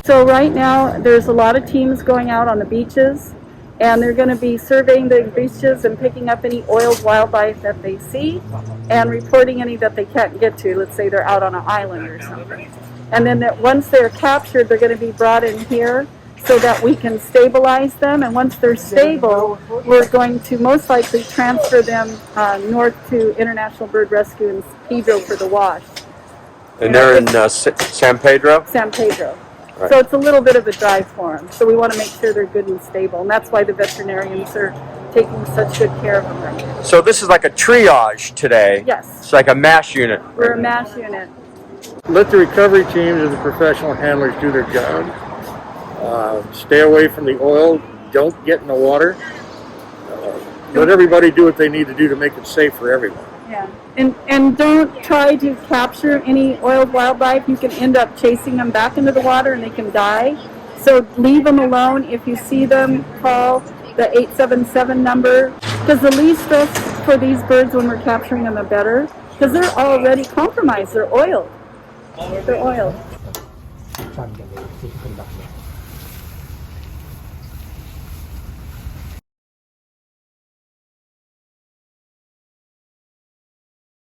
So right now, there's a lot of teams going out on the beaches, and they're going to be surveying the beaches and picking up any oiled wildlife that they see and reporting any that they can't get to. Let's say they're out on an island or something. And then once they're captured, they're going to be brought in here so that we can stabilize them. And once they're stable, we're going to most likely transfer them north to International Bird Rescue in Pedro for the wash. And they're in San Pedro? San Pedro. Right. So it's a little bit of a drive for them. So we want to make sure they're good and stable. And that's why the veterinarians are taking such good care of them right now. So this is like a triage today? Yes. It's like a MASH unit. We're a MASH unit. Let the recovery teams and the professional handlers do their job. Stay away from the oil. Don't get in the water. Let everybody do what they need to do to make it safe for everyone. Yeah. And don't try to capture any oiled wildlife. You can end up chasing them back into the water and they can die. So leave them alone. If you see them, call the 877 number. Because the least stress for these birds when we're capturing them, the better. Because they're already compromised. They're oiled. They're oiled.